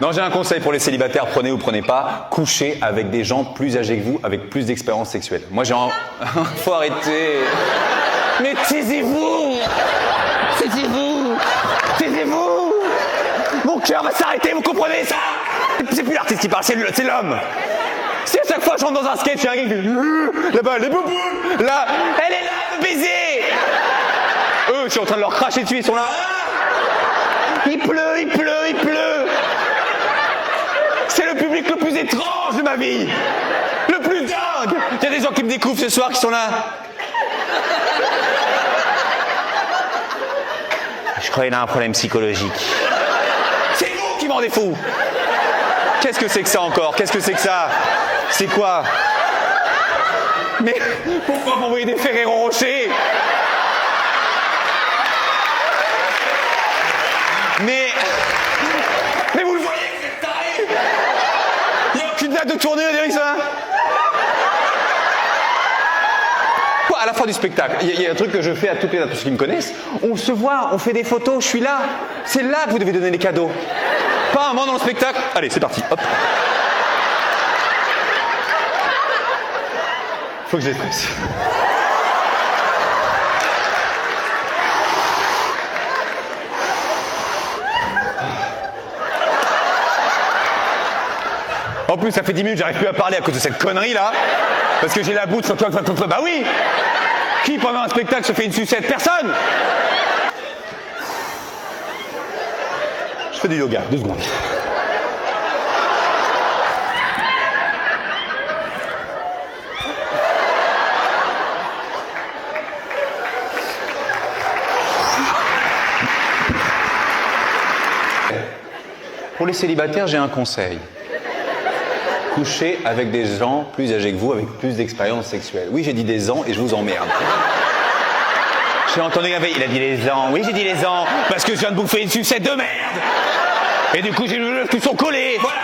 Non, j'ai un conseil pour les célibataires, prenez ou prenez pas, couchez avec des gens plus âgés que vous, avec plus d'expérience sexuelle. Moi j'ai un... Faut arrêter. Mais taisez-vous. Taisez-vous. Taisez-vous. Mon cœur va s'arrêter, vous comprenez ça? C'est plus l'artiste qui parle, c'est l'homme. Si à chaque fois je rentre dans un sketch, il y a un gars qui fait là-bas, les boubous, là, elle est là, le baiser. Eux, je suis en train de leur cracher dessus, ils sont là. Il pleut, il pleut, il pleut. C'est le public le plus étrange de ma vie. Le plus dingue. Il y a des gens qui me découvrent ce soir qui sont là. Je crois qu'il a un problème psychologique. C'est vous qui m'en rendez fou. Qu'est-ce que c'est que ça encore? Qu'est-ce que c'est que ça? C'est quoi? Mais pourquoi m'envoyer des Ferrero Rocher? Mais vous le voyez que c'est taré? Il n'y a aucune date de tournée, on dirait que ça. Quoi, à la fin du spectacle, il y a un truc que je fais à tous ceux qui me connaissent. On se voit, on fait des photos, je suis là. C'est là que vous devez donner les cadeaux. Pas un moment dans le spectacle. Allez, c'est parti. Hop. Faut que je déstresse. En plus, ça fait 10 minutes, j'arrive plus à parler à cause de cette connerie là. Parce que j'ai la bouche sur toi. Bah oui. Qui pendant un spectacle se fait une sucette? Personne. Je fais du yoga, 2 secondes. Pour les célibataires, j'ai un conseil. Couchez avec des gens plus âgés que vous, avec plus d'expérience sexuelle. Oui, j'ai dit des ans et je vous emmerde. J'ai entendu il a dit les ans. Oui, j'ai dit les ans, parce que je viens de bouffer une sucette de merde. Et du coup, j'ai les lèvres qui sont collées. Voilà.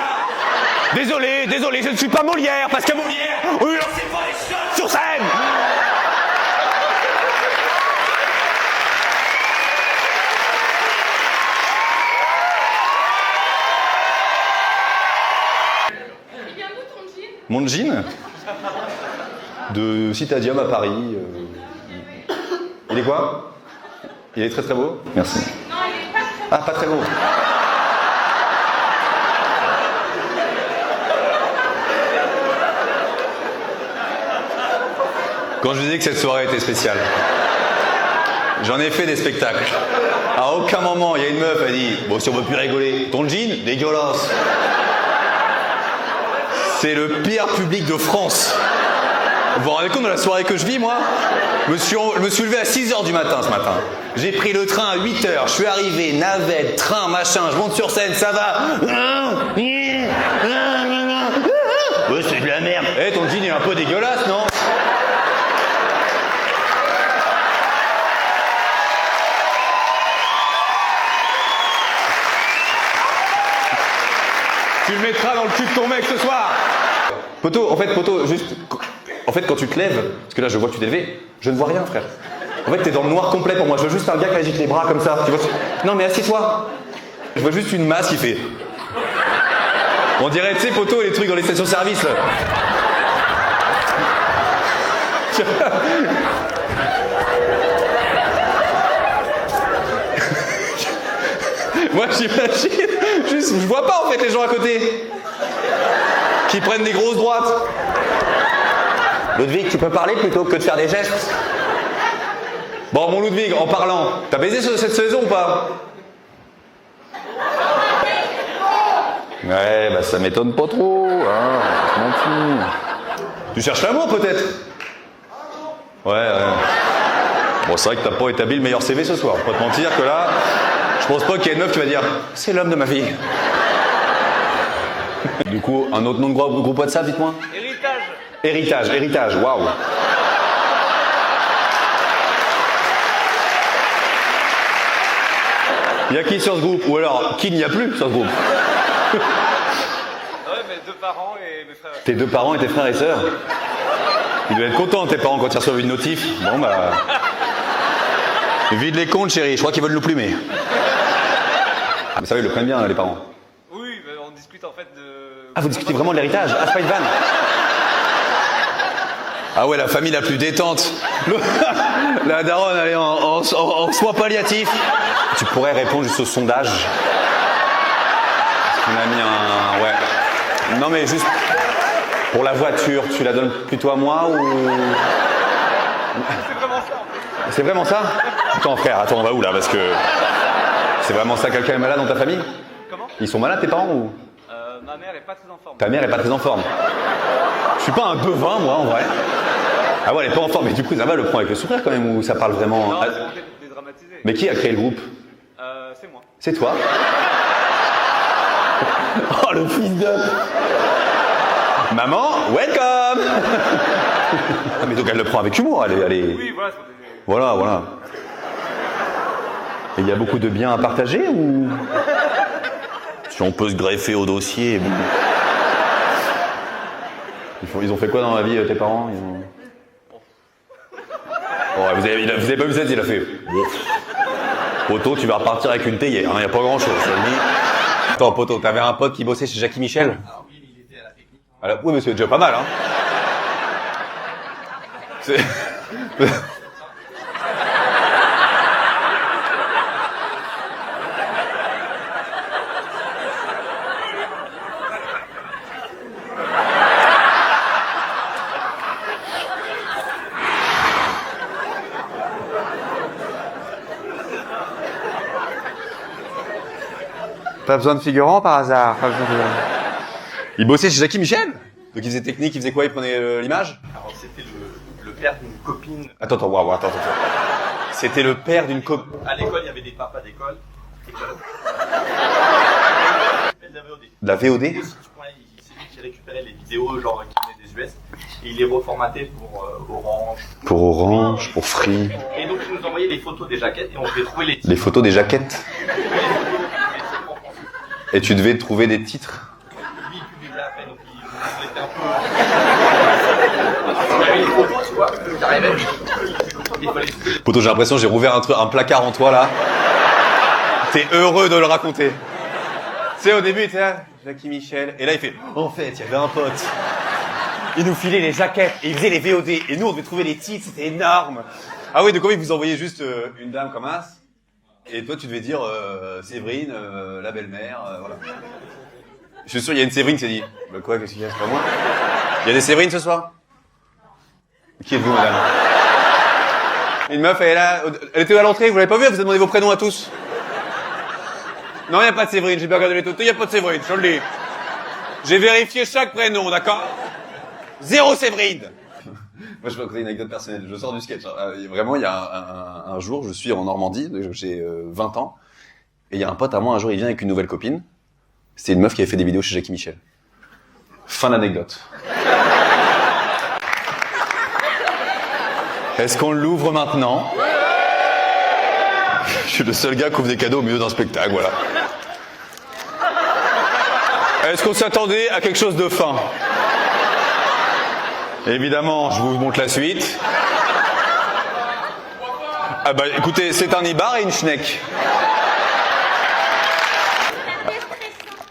Désolé, je ne suis pas Molière, parce que Molière, oui, on sait pas les choses sur scène. Mon jean de Citadium à Paris. Il est quoi? Il est très très beau? Merci. Non, il est pas très beau. Ah, pas très beau. Quand je disais que cette soirée était spéciale, j'en ai fait des spectacles. À aucun moment, il y a une meuf, elle dit « Bon, si on veut plus rigoler, ton jean, dégueulasse !» C'est le pire public de France. Vous vous rendez compte de la soirée que je vis, moi? Je me suis levé à 6h du matin ce matin. J'ai pris le train à 8h, je suis arrivé, navette, train, machin, je monte sur scène, ça va. Ouais, c'est de la merde. Eh, ton jean est un peu dégueulasse, non? Tu le mettras dans le cul de ton mec ce soir. Poto, juste... En fait, quand tu te lèves, parce que là, je vois que tu t'es levé, je ne vois rien, frère. En fait, t'es dans le noir complet pour moi. Je veux juste un gars qui agite les bras comme ça. Tu vois? Non, mais assieds-toi. Je vois juste une masse qui fait... On dirait, tu sais, Poto, les trucs dans les stations-service, là. Moi, j'imagine... Juste, je vois pas, en fait, les gens à côté. Qui prennent des grosses droites. Ludwig, tu peux parler plutôt que de faire des gestes? Bon, mon Ludwig, en parlant, t'as baisé cette saison ou pas? Ouais, bah ça m'étonne pas trop, hein, je m'en fous. Tu cherches l'amour peut-être? Ouais. Bon, c'est vrai que t'as pas établi le meilleur CV ce soir, faut pas te mentir que là, je pense pas qu'il y ait une meuf qui va dire « C'est l'homme de ma vie ». Du coup, un autre nom de groupe WhatsApp, dites-moi? Héritage, waouh. Il y a qui sur ce groupe? Ou alors, qui n'y a plus sur ce groupe? Ouais, mes 2 parents et mes frères. Tes 2 parents et tes frères et sœurs? Ils doivent être contents, tes parents, quand ils reçoivent une notif. Bon, bah... Vide les comptes, chérie, je crois qu'ils veulent nous plumer. Vous savez, ils le prennent bien, les parents. Oui, mais on on discute en fait de... Ah, vous discutez vraiment de l'héritage? Ah, c'est pas une vanne. Ah ouais, la famille la plus détente. La daronne, elle est en soins palliatifs. Tu pourrais répondre juste au sondage. On a mis un... Ouais. Non mais juste... Pour la voiture, tu la donnes plutôt à moi ou... C'est vraiment ça en fait. C'est vraiment ça? Attends frère, attends, on va où là? Parce que... C'est vraiment ça, quelqu'un est malade dans ta famille? Comment? Ils sont malades tes parents ou... Ma mère est pas très en forme. Ta mère est pas très en forme. Je suis pas un bovin moi en vrai. Ah ouais, elle est pas en forme, mais du coup ça va, le prend avec le sourire quand même ou ça parle vraiment... Non, Ah... c'est dédramatisé. Mais qui a créé le groupe? C'est moi. C'est toi? Oh le fils de... Maman, welcome. Mais donc elle le prend avec humour, elle est... Oui, voilà, c'est des... Voilà. Et il y a beaucoup de biens à partager ou... Si on peut se greffer au dossier... Bon. Ils ont fait quoi dans la vie, tes parents? Oh, vous avez pas vu ça, il a fait... Poto, tu vas repartir avec une théière, il n'y a pas grand-chose. Attends, Poto, t'avais un pote qui bossait chez Jackie Michel? Alors oui, mais il était à la technique. Oui, mais c'est déjà pas mal, hein. C'est... Pas besoin de figurant par hasard. Pas besoin de... Il bossait chez Jackie Michel? Donc il faisait technique, il faisait quoi? Il prenait l'image? Alors c'était le père d'une copine. Attends, attends. C'était le père d'une copine. À l'école, il y avait des papas d'école. Et de la VOD. De la VOD? C'est lui qui récupérait les vidéos genre qui venaient des US et il les reformatait pour Orange. Pour Orange, pour Free. Et donc il nous envoyait les photos des jaquettes et on devait trouver les titres. Les photos des jaquettes. Et tu devais trouver des titres. Lui, il publiait à peine, donc il était un peu... Il y avait les photos, tu vois, qui arrivaient. Il fallait... Poto, j'ai l'impression que j'ai rouvert un placard en toi là. T'es heureux de le raconter. Tu sais, au début, il était là, Jackie Michel. Et là, il fait, en fait, il y avait un pote. Il nous filait les jaquettes et il faisait les VOD. Et nous, on devait trouver les titres, c'était énorme. Ah oui, donc oui, vous envoyez juste une dame comme as. Et toi, tu devais dire Séverine, la belle-mère, voilà. Je suis sûr, il y a une Séverine qui s'est dit, bah quoi, qu'est-ce qu'il y a, c'est pas moi? Il y a des Séverines ce soir? Qui êtes-vous, madame? Une meuf, elle est là, elle était à l'entrée, vous l'avez pas vu, elle vous a demandé vos prénoms à tous. Non, il n'y a pas de Séverine, j'ai bien regardé les photos, il n'y a pas de Séverine, je te le dis. J'ai vérifié chaque prénom, d'accord? 0 Séverine. Moi, je vais raconter une anecdote personnelle. Je sors du sketch. Vraiment, il y a un jour, je suis en Normandie, j'ai 20 ans, et il y a un pote à moi, un jour, il vient avec une nouvelle copine. C'est une meuf qui avait fait des vidéos chez Jackie Michel. Fin d'anecdote. Est-ce qu'on l'ouvre maintenant? Je suis le seul gars qui ouvre des cadeaux au milieu d'un spectacle, voilà. Est-ce qu'on s'attendait à quelque chose de fin? Évidemment, je vous montre la suite. Ah bah écoutez, c'est un ibar et une schneck.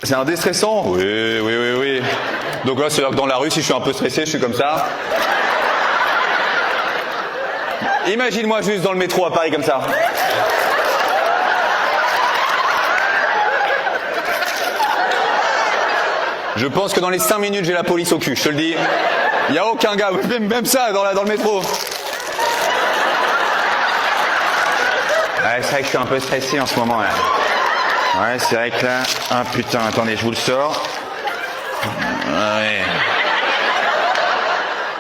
C'est un déstressant? Oui. Donc là, c'est dans la rue, si je suis un peu stressé, je suis comme ça. Imagine-moi juste dans le métro à Paris comme ça. Je pense que dans les 5 minutes, j'ai la police au cul, je te le dis. Il n'y a aucun gars, même ça, dans le métro. Ouais, c'est vrai que je suis un peu stressé en ce moment, là. Ouais, c'est vrai que là... Ah putain, attendez, je vous le sors. Ouais.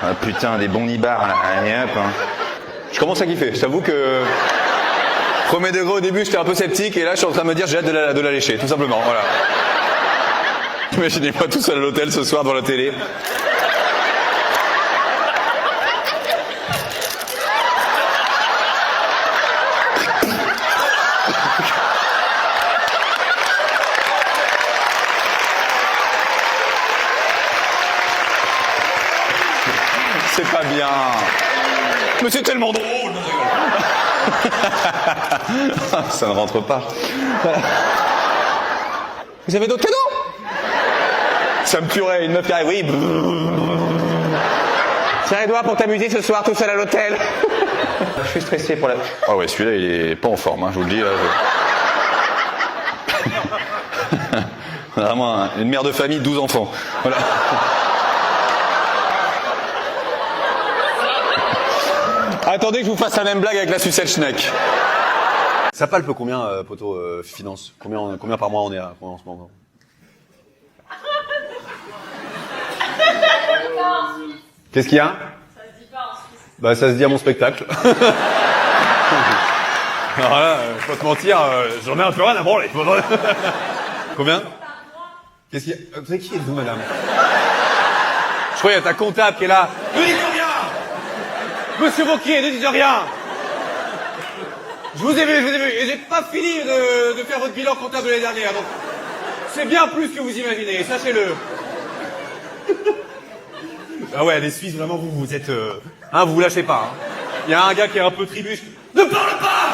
Ah putain, des bons nibards, là. Allez, hop, hein. Je commence à kiffer, je t'avoue que... Premier degré au début, j'étais un peu sceptique, et là, je suis en train de me dire, j'ai hâte de la lécher, tout simplement, voilà. Imaginez-moi tout seul à l'hôtel ce soir devant la télé. C'est pas bien. Mais c'est tellement drôle. Ça ne rentre pas. Vous avez d'autres cadeaux? Ça me tuerait, une meuf qui arrive, oui. Tiens Edouard pour t'amuser ce soir tout seul à l'hôtel. Je suis stressé pour la... Ah ouais, celui-là il est pas en forme, hein, je vous le dis. Là, Vraiment une mère de famille, 12 enfants. Voilà. Attendez que je vous fasse la même blague avec la sucette Schneck. Ça palpe combien, poteau, finance? Combien par mois on est là en ce moment? Qu'est-ce qu'il y a? Ça se dit pas en Suisse. Bah ça se dit à mon spectacle. Alors là, faut te mentir, j'en ai un peu rien à branler. Combien? Qu'est-ce qu'il y a? Vous savez qui êtes-vous, madame? Je crois qu'il y a ta comptable qui est là. Ne dites rien! Monsieur Vauquier, ne dites rien! Je vous ai vu, et j'ai pas fini de faire votre bilan comptable de l'année dernière, donc c'est bien plus que vous imaginez, sachez-le. Ah ouais, les Suisses, vraiment, vous êtes... vous vous lâchez pas, hein. Il y a un gars qui est un peu tribuche. Ne parle pas!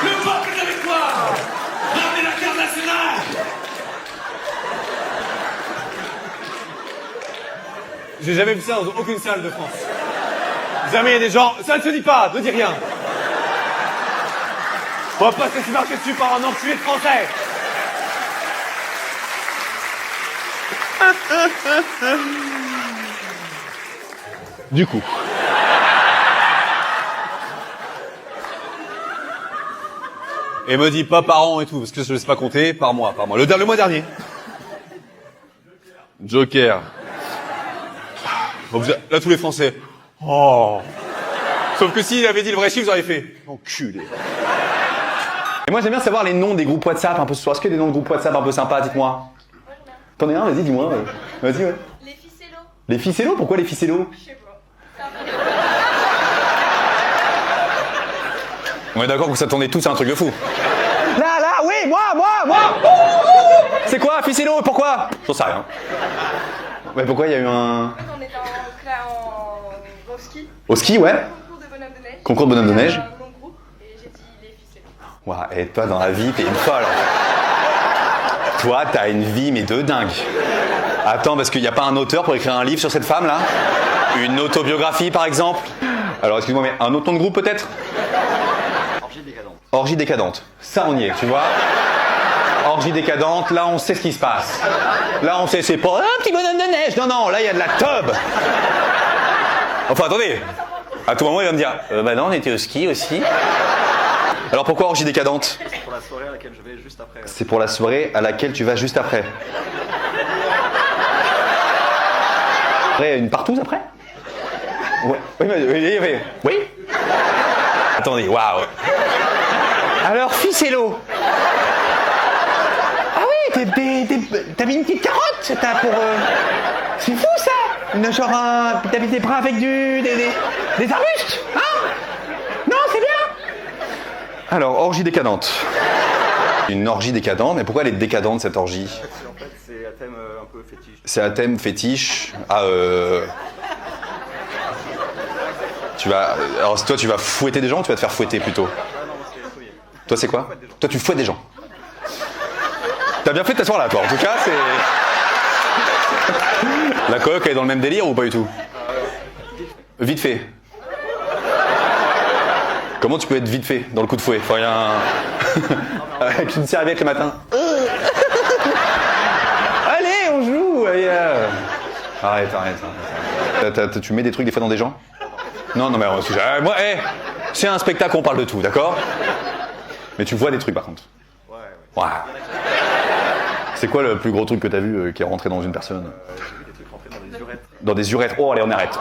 Le peuple est avec toi! Ramenez la carte nationale! J'ai jamais vu ça dans aucune salle de France. Jamais il y a des gens... Ça ne se dit pas, ne dis rien. On va pas se laisser marcher dessus par un enculé de français. Du coup. Et me dit pas par an et tout, parce que je ne sais pas compter, par mois. Le mois dernier. Joker. Bon, là, tous les Français. Oh. Sauf que s'il avait dit le vrai chiffre, vous auriez fait. Enculé. Et moi j'aime bien savoir les noms des groupes WhatsApp un peu ce soir. Est-ce qu'il y a des noms de groupes WhatsApp un peu sympas, dites-moi. T'en es un, vas-y, dis-moi. Vas-y, ouais. Les ficellos. Les ficellos? Pourquoi les ficellos? Je sais pas. On est d'accord que vous attendez tous à un truc de fou. Là, oui, moi. C'est quoi, ficello? Pourquoi? J'en sais rien. Mais pourquoi il y a eu un... On était au ski. Au ski, ouais. Concours de bonhomme de neige. Concours de bonhomme de neige. Un long groupe et j'ai dit les ficellos. Ouah, et toi dans la vie, t'es une folle. Toi, t'as une vie mais de dingue. Attends, parce qu'il n'y a pas un auteur pour écrire un livre sur cette femme-là? Une autobiographie, par exemple? Alors, excuse-moi, mais un autre nom de groupe, peut-être? Orgie décadente. Orgie décadente. Ça, on y est, tu vois? Orgie décadente, là, on sait ce qui se passe. Là, on sait, c'est pas un petit bonhomme de neige. Non, là, il y a de la tub. Enfin, attendez. À tout moment, il va me dire, bah non, on était au ski aussi. Alors, pourquoi orgie décadente? C'est pour la soirée à laquelle je vais juste après. C'est pour la soirée à laquelle tu vas juste après. Après, une partouze après? Ouais. Oui. Attendez, waouh. Alors, ficello. Ah oui, t'as mis une petite carotte, t'as pour... C'est fou ça. T'as mis des bras avec des arbustes, hein? Non, c'est bien. Alors, orgie décadente. Une orgie décadente, mais pourquoi elle est décadente cette orgie? En fait, c'est un thème un peu fétiche. C'est un thème fétiche. Alors toi tu vas fouetter des gens ou tu vas te faire fouetter plutôt? Ah non, c'est fouillé. Toi c'est quoi? Toi tu fouettes des gens. T'as bien fait de t'asseoir là toi, en tout cas c'est... La coloc elle est dans le même délire ou pas du tout? Vite fait. Comment tu peux être vite fait dans le coup de fouet? Faut rien... Avec une serviette le matin. Allez on joue. Arrête. Tu mets des trucs des fois dans des gens? Non, mais moi, c'est un spectacle, on parle de tout, d'accord? Mais tu vois des trucs par contre. Ouais. C'est quoi le plus gros truc que t'as vu qui est rentré dans une personne? J'ai vu des trucs rentrer dans des urettes. Dans des urettes. Oh, allez, on arrête.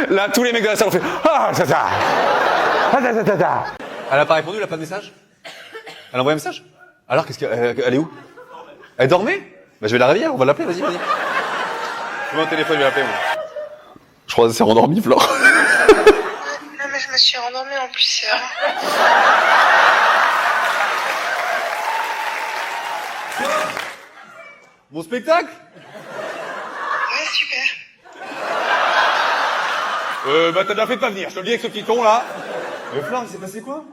Là, tous les mecs de la salle ont fait ça. Elle a pas répondu, elle a pas de message? Elle a envoyé un message? Alors, elle est où? Elle dormait? Bah, je vais la réveiller, on va l'appeler, vas-y. Je mets au téléphone, je vais l'appeler, moi. Je crois qu'elle s'est rendormie, Flore. Non, mais je me suis endormie en plus. Mon spectacle? Ouais, super. Bah, t'as bien fait de pas venir, je te le dis avec ce petit ton, là. Flore, il s'est passé quoi?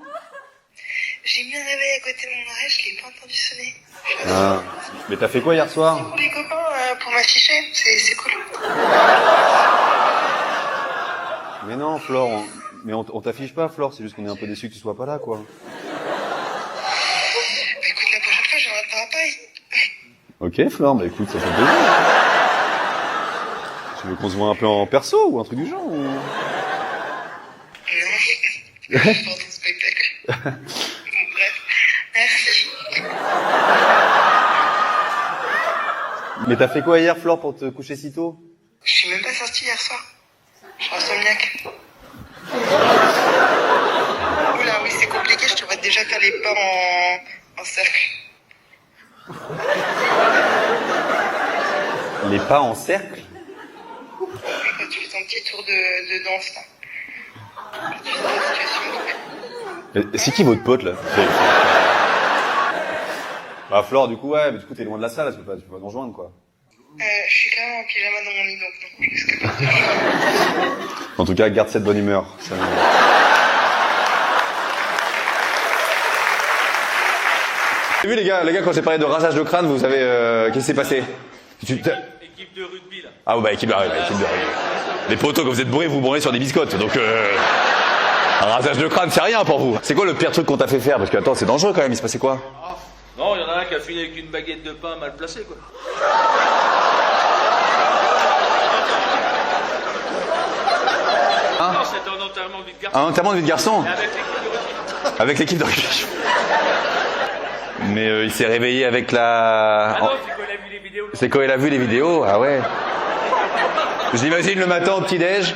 J'ai J'ai mis un réveil à côté de mon oreille, je l'ai pas entendu sonner. Ah. Mais t'as fait quoi hier soir? Pour les copains, pour m'afficher, c'est cool. Mais non, Flore, mais on t'affiche pas, Flore, c'est juste qu'on est un peu déçus que tu sois pas là, quoi. Bah écoute, la prochaine fois, j'aurai pas pareil. Ok, Flore, bah écoute, ça fait plaisir. Tu veux qu'on se voit un peu en perso ou un truc du genre ou... Non, je pour ton spectacle. Bref, merci. Mais t'as fait quoi hier, Flore, pour te coucher si tôt? Je suis même pas sortie hier soir. Je suis insomniaque. Oula, oui, c'est compliqué, je te vois déjà faire les pas en cercle. Les pas en cercle? Quand tu fais ton petit tour de danse, là. Tu fais la situation, C'est qui votre pote, là? Bah, Flore, du coup, ouais, mais du coup, t'es loin de la salle, tu peux pas nous rejoindre, quoi. je suis quand même en pyjama dans mon lit, donc non. Je risque pas de En tout cas, garde cette bonne humeur. Ça... Vous avez vu, les gars, quand j'ai parlé de rasage de crâne, vous savez, qu'est-ce qui s'est passé? Équipe de rugby, là. Ah, bah, équipe de rugby. Les potos, quand vous êtes bourrés, vous bourrez sur des biscottes, donc, un rasage de crâne, c'est rien pour vous. C'est quoi le pire truc qu'on t'a fait faire? Parce que, attends, c'est dangereux quand même, il se passait quoi? Non, il y en a un qui a fini avec une baguette de pain mal placée, quoi. Hein? Non, c'était un enterrement de vie de garçon. Un enterrement de vie de garçon? Avec l'équipe de rugby. Avec l'équipe de rugby. Mais il s'est réveillé avec la... Ah non, c'est quand il a vu les vidéos. C'est quand il a vu les vidéos, ah ouais. J'imagine le matin au petit-déj.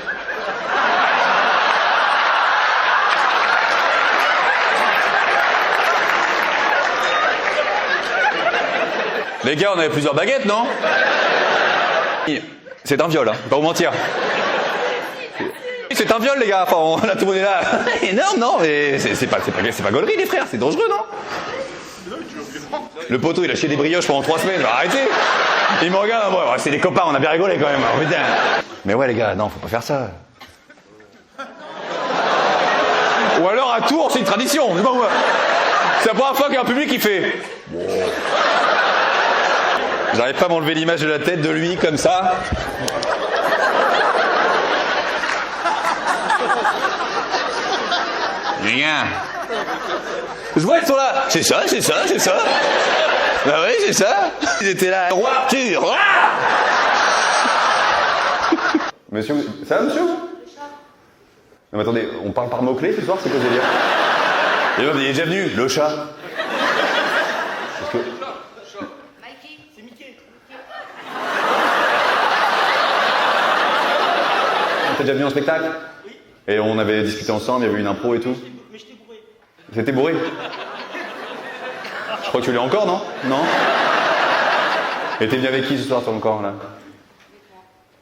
Les gars, on avait plusieurs baguettes, non? C'est un viol, hein, pas vous mentir. C'est un viol, les gars, enfin, là, tout le monde est là. Énorme, non? Mais c'est pas gaulerie, les frères, c'est dangereux, non? Le poteau, il a chié des brioches pendant 3 semaines, arrêtez! Il me regarde, bon, c'est des copains, on a bien rigolé quand même, hein, putain. Mais ouais, les gars, non, faut pas faire ça. Ou alors à Tours, c'est une tradition, je sais pas moi. C'est la première fois qu'il y a un public qui fait. Wow. J'arrive pas à m'enlever l'image de la tête de lui comme ça. Rien. Je vois, ils sont là. C'est ça. Bah oui, c'est ça. Ils étaient là. Roi, tu, roi. Monsieur, ça va, monsieur? Non, mais attendez, on parle par mots-clés ce soir, c'est quoi ce délire? Il est déjà venu, le chat. Parce que... C'est Mickey. On était déjà venu en spectacle? Oui. Et on avait discuté ensemble, il y avait une impro et tout. Mais j'étais bourré. T'étais bourré? Je crois que tu l'es encore, non? Non? Et t'es venu avec qui ce soir, toi, encore, là?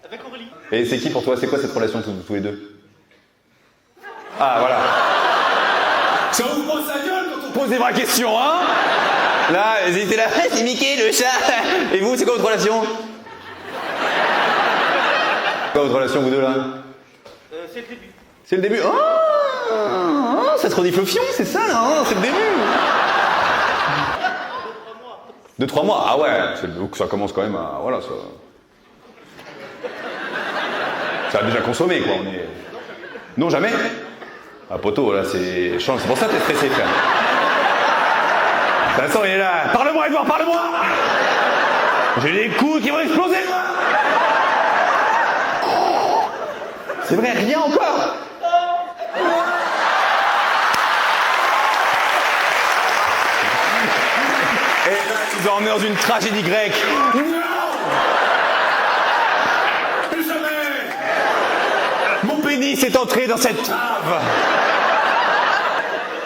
Avec Aurélie. Et c'est qui pour toi? C'est quoi cette relation tous les deux? Ah, voilà. Ça vous pose sa gueule quand on pose des vraies questions, hein? Là, ils étaient là, c'est Mickey, le chat. Et vous, c'est quoi votre relation? C'est quoi votre relation, vous deux, là? C'est le début. C'est le début. Oh, ça se redifle au fion, c'est ça, là, hein, c'est le début. 2-3 mois. Ah ouais, donc ça commence quand même à... Voilà, ça... Ça a déjà consommé, quoi, on est... Non, jamais? Ah, poteau, là, c'est... C'est pour ça que t'es stressé, frère. Vincent, il est là. Parle-moi, Edouard, parle-moi! J'ai des couilles qui vont exploser, moi! C'est vrai, rien encore! Et ils ont emmené dans une tragédie grecque. Non! Plus jamais! Mon pénis est entré dans cette trave.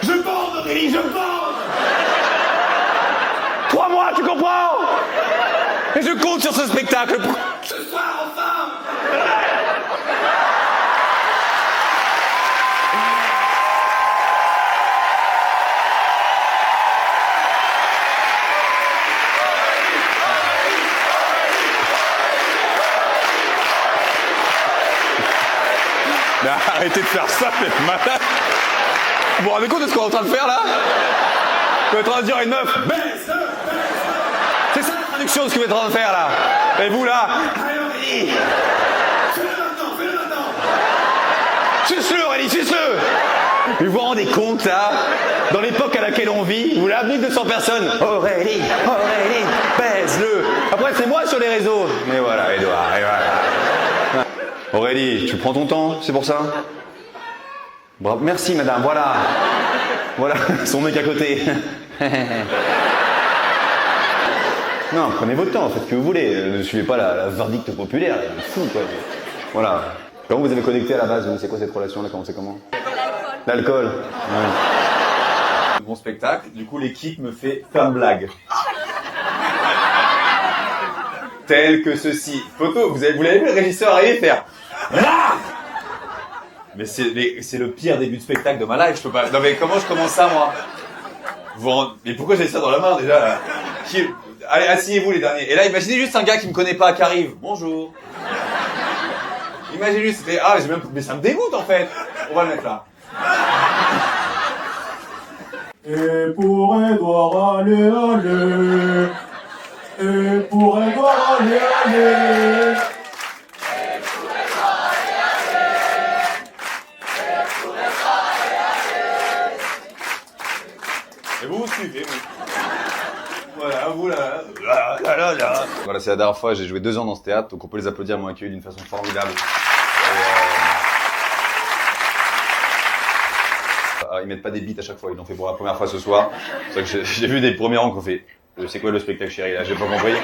Je bande, Aurélie, je bande! 3 mois, tu comprends? Et je compte sur ce spectacle pour... Ce soir, enfin! Mais arrêtez de faire ça, vous êtes malade. Vous vous rendez compte de ce qu'on est en train de faire là? Vous êtes en train de dire à une meuf, baisse. C'est ça la traduction de ce que vous êtes en train de faire là. Et vous là, allez Aurélie. Fais-le maintenant, fais-le maintenant. Suce-le Aurélie, suce-le. Vous vous rendez compte là, dans l'époque à laquelle on vit, vous l'avez 200 personnes. Aurélie, Aurélie, baise-le. Après c'est moi sur les réseaux. Mais voilà, Edouard, et voilà. Aurélie, tu prends ton temps, c'est pour ça? Bravo, merci madame, voilà. Voilà, son mec à côté. Non, prenez votre temps, faites ce que vous voulez. Ne suivez pas la verdict populaire, il est fou quoi. Voilà. Comment vous avez connecté à la base, vous? C'est quoi cette relation là? Comment c'est comment? L'alcool. Ouais. Bon spectacle, du coup l'équipe me fait plein de blagues. Tel que ceci. Photo, vous l'avez vu le régisseur arriver faire. Là mais c'est le pire début de spectacle de ma life, je peux pas. Non mais comment je commence ça moi? Mais pourquoi j'ai ça dans la main déjà là? Allez, asseyez-vous les derniers. Et là, imaginez juste un gars qui me connaît pas qui arrive. Bonjour. Imaginez juste, mais ça me dégoûte en fait. On va le mettre là. Et pour Edouard, allez, allez. Et pour Edouard, allez, allez. Et vous suivez, vous. Voilà, vous là. Voilà, c'est la dernière fois, j'ai joué 2 ans dans ce théâtre, donc on peut les applaudir, ils m'ont accueilli d'une façon formidable. Ils mettent pas des beats à chaque fois, ils l'ont fait pour la première fois ce soir. C'est vrai que j'ai vu des premiers rangs qu'on fait. C'est quoi le spectacle chéri là? J'ai pas compris.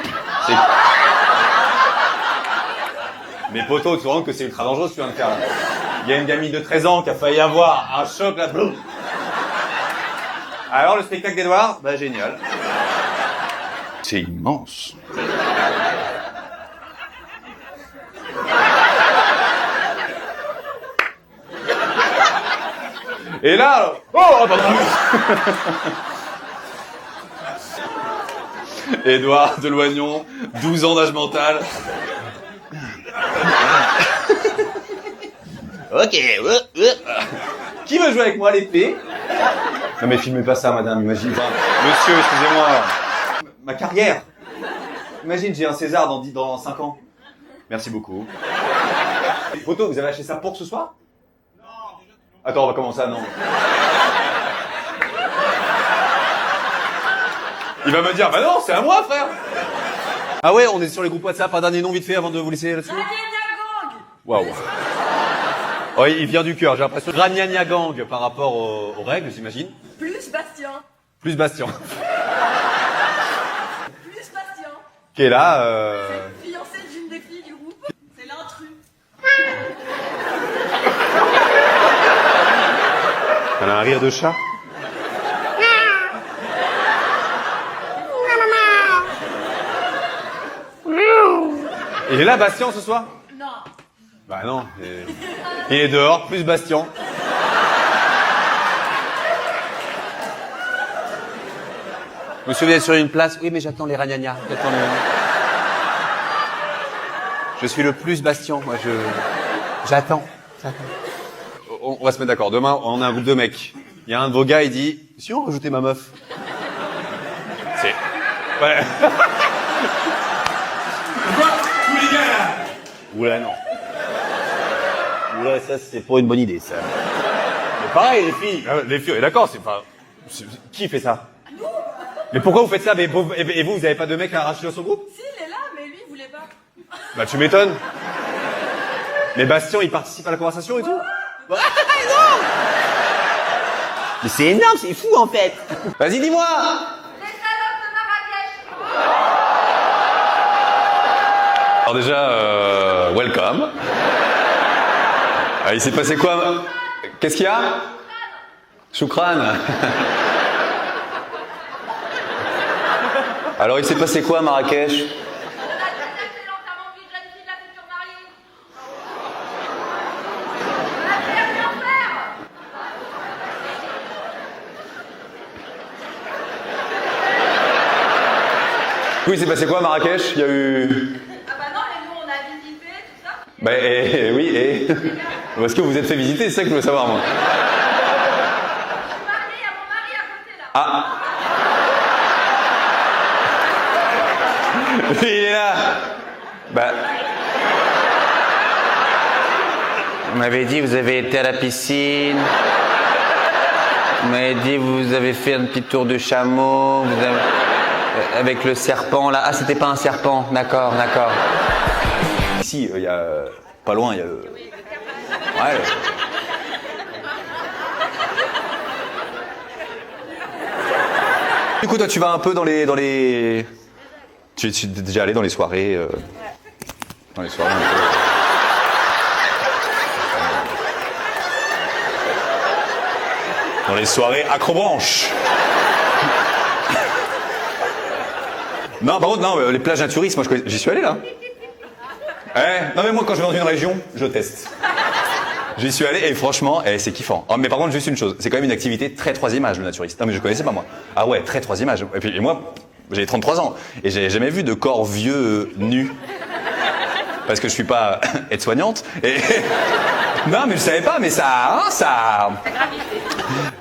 Mais poteau, tu te rends compte que c'est ultra dangereux ce que tu viens de faire là. Il y a une gamine de 13 ans qui a failli avoir un choc là. Boum. Alors le spectacle d'Edouard, bah génial. C'est immense. Et là, oh pardon. Édouard de Loignon, 12 ans d'âge mental. Ok. Qui veut jouer avec moi à l'épée? Non mais filmez pas ça, madame. Imagine pas. Monsieur, excusez-moi. Ma carrière. Imagine, j'ai un César dans 5 ans. Merci beaucoup. Photo, vous avez acheté ça pour ce soir? Non, déjà. Attends, on va commencer à non. Il va me dire, bah non, c'est à moi, frère. Ah ouais, on est sur les groupes WhatsApp. Un dernier nom vite fait avant de vous laisser là-dessus. Waouh. Oh, il vient du cœur, j'ai l'impression. Ragnagna Gang par rapport aux règles, j'imagine. Plus Bastien. Plus Bastien. Plus Bastien. Qui est là, C'est le fiancé d'une des filles du groupe. C'est l'intrus. Elle a un rire de chat. Il est là, Bastien, ce soir? Non. Bah non. Il est dehors, plus Bastien. Monsieur, vous êtes sur une place? Oui, mais j'attends les ragnagnas. Je suis le plus Bastien, moi, j'attends. On va se mettre d'accord. Demain, on a un groupe de mecs. Il y a un de vos gars, il dit, si on rajoutait ma meuf? C'est... Ouais. Tous les gars là. Oula, non. Oula, ça, c'est pas une bonne idée, ça. Mais pareil, les filles. Les filles, d'accord, c'est pas... Qui fait ça? Nous. Mais pourquoi vous faites ça? Et vous avez pas de mec à arracher dans son groupe? Si, il est là, mais lui, il voulait pas. Bah tu m'étonnes. Mais Bastien, il participe à la conversation et tout? Non. Mais c'est énorme, c'est fou, en fait. Vas-y, dis-moi. Les salopes de Marrakech. Alors déjà, welcome. Ah, il s'est passé quoi? Qu'est-ce qu'il y a? Choukran. Alors, il s'est passé quoi à Marrakech? On a déjà fait l'enterrement d'une jeune fille de la future mariée. On a fait rien faire. Oui, il s'est passé quoi à Marrakech? Il y a eu... Ah bah non, mais nous, on a visité, tout ça. Bah, oui, et... Est-ce que vous vous êtes fait visiter? C'est ça que je veux savoir, moi. Je suis mariée, il y a mon mari à côté, là. Ah. Il est là. Bah. Vous m'avez dit, vous avez été à la piscine. Vous m'avez dit, vous avez fait un petit tour de chameau. Vous avez... Avec le serpent là. Ah, c'était pas un serpent. D'accord, d'accord. Ici, il y a. Pas loin, il y a le. Ouais. Du coup, toi, tu vas un peu dans les... Tu es déjà allé dans les soirées Dans les soirées un peu... Dans les soirées acrobranches. Non, par contre, non, les plages naturistes, moi, j'y suis allé, là. Non, mais moi, quand je vais dans une région, je teste. J'y suis allé et franchement, c'est kiffant. Oh, mais par contre, juste une chose, c'est quand même une activité très troisième âge, le naturiste. Non, mais je connaissais pas, moi. Ah ouais, très troisième âge. Et puis, moi, j'ai 33 ans. Et j'ai jamais vu de corps vieux nus. Parce que je suis pas aide-soignante. Et... Non, mais je savais pas, mais ça...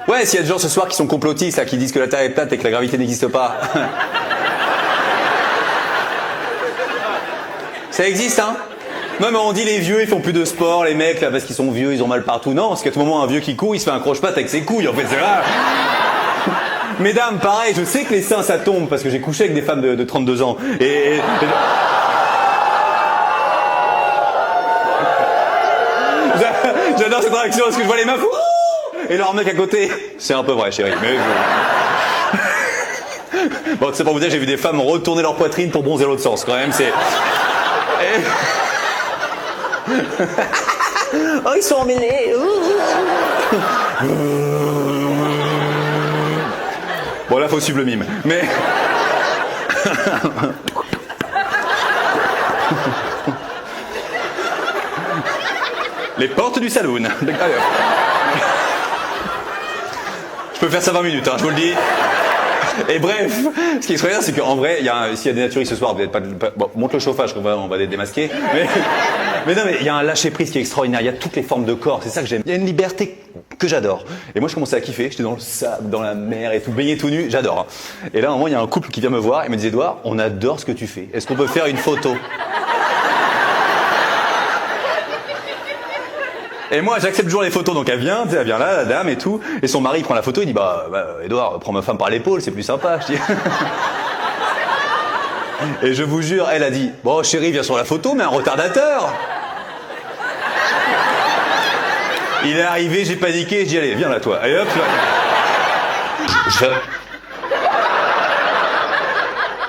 Ouais, s'il y a des gens ce soir qui sont complotistes, là, qui disent que la Terre est plate et que la gravité n'existe pas. Ça existe, hein? Non, mais on dit les vieux, ils font plus de sport, les mecs, là, parce qu'ils sont vieux, ils ont mal partout. Non, parce qu'à tout moment, un vieux qui court, il se fait un croche-patte avec ses couilles, en fait, c'est là. Mesdames, pareil, je sais que les seins, ça tombe, parce que j'ai couché avec des femmes de 32 ans. J'adore cette réaction, parce que je vois les meufs, et leur mec à côté. C'est un peu vrai, chérie, mais... Bon, c'est pour vous dire, j'ai vu des femmes retourner leur poitrine pour bronzer l'autre sens, quand même, c'est... Oh, ils sont emmêlés. Bon, là, faut suivre le mime. Mais... Les portes du saloon. Je peux faire ça 20 minutes, hein, je vous le dis. Et bref, ce qui est extraordinaire, c'est qu'en vrai, s'il y a des naturistes ce soir, vous n'êtes pas... Bon, monte le chauffage, on va les démasquer. Mais non, mais il y a un lâcher-prise qui est extraordinaire. Il y a toutes les formes de corps, c'est ça que j'aime. Il y a une liberté que j'adore. Et moi, je commençais à kiffer. J'étais dans le sable, dans la mer et tout, baigné tout nu. J'adore. Et là, à un moment, il y a un couple qui vient me voir et me dit, Edouard, on adore ce que tu fais. Est-ce qu'on peut faire une photo? Et moi, j'accepte toujours les photos, donc elle vient là, la dame et tout, et son mari prend la photo, il dit Edouard, prends ma femme par l'épaule, c'est plus sympa. Je dis. Et je vous jure, elle a dit, bon chérie, viens sur la photo, mais un retardateur. Il est arrivé, j'ai paniqué, je dis allez, viens là toi, et hop là.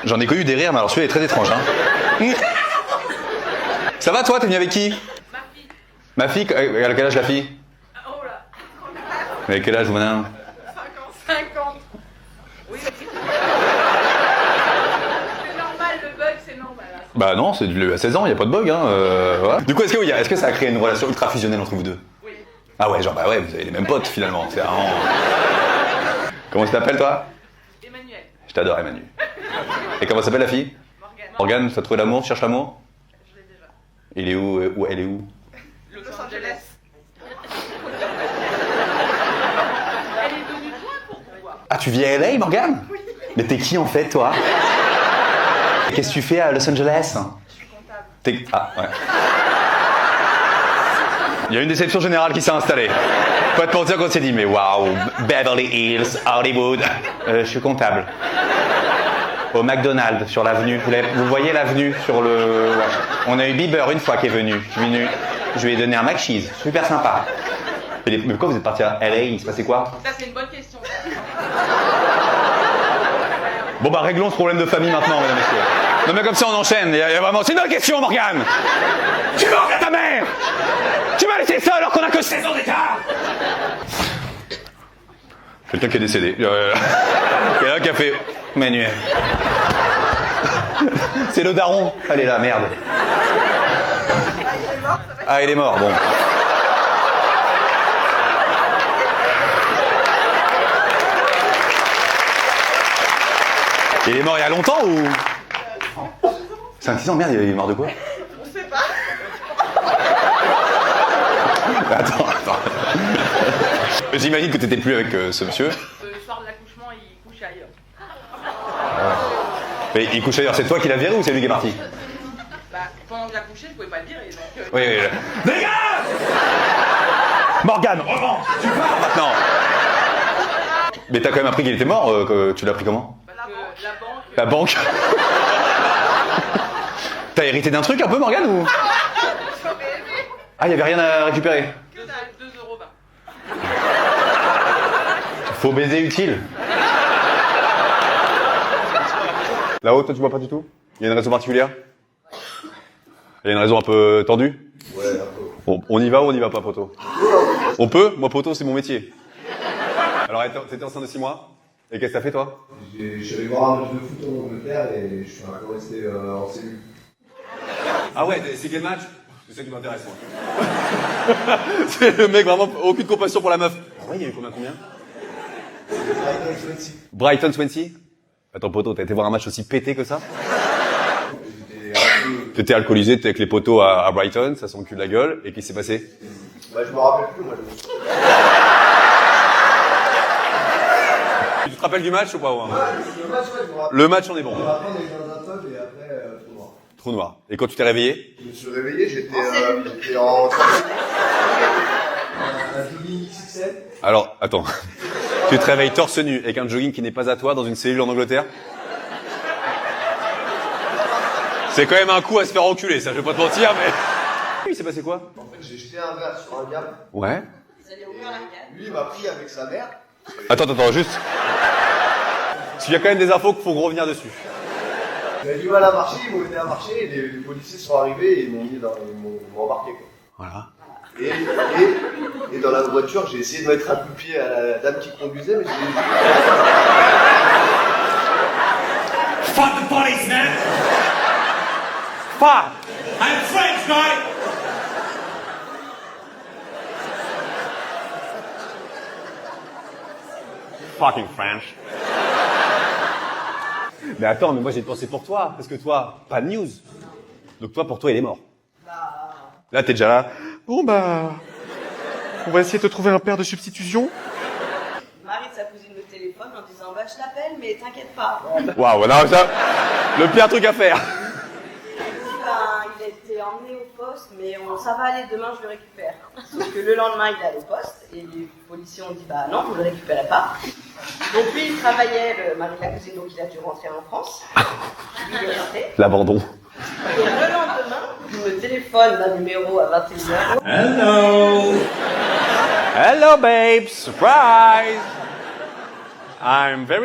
J'en ai connu des rires, mais alors celui-là est très étrange, hein. Ça va toi, t'es venu avec qui? Ma fille, elle a quel âge la fille? Oh là. Mais quel âge madame? 50. Oui. C'est normal, le bug, c'est normal. Bah non, c'est à 16 ans, il n'y a pas de bug. Hein, voilà. Du coup, est-ce que ça a créé une relation ultra fusionnelle entre vous deux? Oui. Ah ouais, genre bah ouais, vous avez les mêmes potes finalement. C'est vraiment... Comment tu t'appelles toi? Emmanuel. Je t'adore Emmanuel. Et comment s'appelle la fille? Morgane. Morgane, t'as trouvé l'amour? Cherche l'amour? Je l'ai déjà. Il est où? Elle est où? Los Angeles. Elle est venue loin pour vous voir. Ah, tu vis à LA, Morgane? Oui. Mais t'es qui en fait, toi? Qu'est-ce que tu fais à Los Angeles? Je suis comptable. Ah, ouais. Il y a une déception générale qui s'est installée. Pas te mentir quand on s'est dit, mais waouh, Beverly Hills, Hollywood. Je suis comptable. Au McDonald's, sur l'avenue. Vous voyez l'avenue sur le... Ouais. On a eu Bieber une fois qui est venu. Je lui ai donné un McCheese. Super sympa. Mais pourquoi vous êtes parti à LA? Il se passait quoi? Ça, c'est une bonne question. Bon bah réglons ce problème de famille maintenant, mesdames et messieurs. Non mais comme ça on enchaîne. Il y a vraiment... C'est une autre question, Morgane. Tu manques à ta mère. Tu m'as laissé seul alors qu'on a que 16 ans d'écart. Quelqu'un qui est décédé. Quelqu'un qui a fait... Manuel. C'est le daron. Allez là, merde. Ah, il est mort, bon. Il est mort il y a longtemps ou... 5-6 ans, merde, il est mort de quoi? On sait pas. Attends. J'imagine que t'étais plus avec ce monsieur. Le soir de l'accouchement, il Mais il couchait d'ailleurs, c'est toi qui l'as viré ou c'est lui qui est parti? Bah, pendant que j'ai accouché, je pouvais pas le virer. Donc, Oui, oui, oui. Dégage! Morgane, remonte! Tu pars maintenant! Mais t'as quand même appris qu'il était mort, que tu l'as appris comment? la banque. La banque? T'as hérité d'un truc un peu, Morgane, ou? Ah, y'avait rien à récupérer? Que dalle, 2,20 €. Faut baiser utile. Là-haut, toi, tu vois pas du tout? Il y a une raison particulière? Il y a une raison un peu tendue? Ouais, un peu. Bon, on y va ou on y va pas, poto? On peut? Moi, poto, c'est mon métier. Alors, t'étais enceinte de 6 mois? Et qu'est-ce que t'as fait, toi? J'allais voir un match de foot en Angleterre et je suis un peu resté en cellule. Ah ouais, c'est quel match? C'est ça qui m'intéresse, moi. C'est le mec, vraiment, aucune compassion pour la meuf. Ouais, il y a eu combien? Brighton Swansea. Brighton Swansea? Attends, poto, t'as été voir un match aussi pété que ça? J'étais un peu... T'étais alcoolisé, t'étais avec les potos à Brighton, ça s'en cul de la gueule, et qu'est-ce qui s'est passé? Bah, je me rappelle plus, moi. Tu te rappelles du match ou pas? Ouais. Le match, ouais, je me rappelle. Le match, on est bon. Après, on est dans un pub et après, tout noir. Trou noir. Et quand tu t'es réveillé? Je me suis réveillé, j'étais en... un jogging XXL. Alors, attends. Tu te réveilles torse nu avec un jogging qui n'est pas à toi dans une cellule en Angleterre? C'est quand même un coup à se faire enculer, ça, je vais pas te mentir, mais... Il s'est passé quoi? En fait, j'ai jeté un verre sur un gars. Ouais. Lui, il m'a pris avec sa mère. Attends, juste. Parce qu'il y a quand même des infos qu'il faut revenir dessus. Il a dit mal à marcher, ils m'ont aidé à marcher, et les policiers sont arrivés et ils m'ont embarqué, quoi. Voilà. Et dans la voiture, j'ai essayé de mettre un coup de pied à la dame qui conduisait, mais j'ai... Fuck the police, man! Fuck! I'm French, guy! Fucking French. Mais attends, mais moi j'ai une pensée pour toi, parce que toi, pas de news. Donc toi, pour toi, il est mort. Là, t'es déjà là. Bon bah... On va essayer de trouver un père de substitution. Marie de sa cousine me téléphone en disant bah je t'appelle mais t'inquiète pas. Waouh, non, ça, le pire truc à faire. Il a été emmené au poste mais ça va aller, demain je le récupère. Sauf que le lendemain il est allé au poste et les policiers ont dit bah non vous le récupérez pas. Donc lui il travaillait, Marie de la cousine, donc il a dû rentrer en France. Lui il est rentré. L'abandon. Et le lendemain il me téléphone d'un numéro à 21h. Hello! Hello, babes. Surprise. I'm very...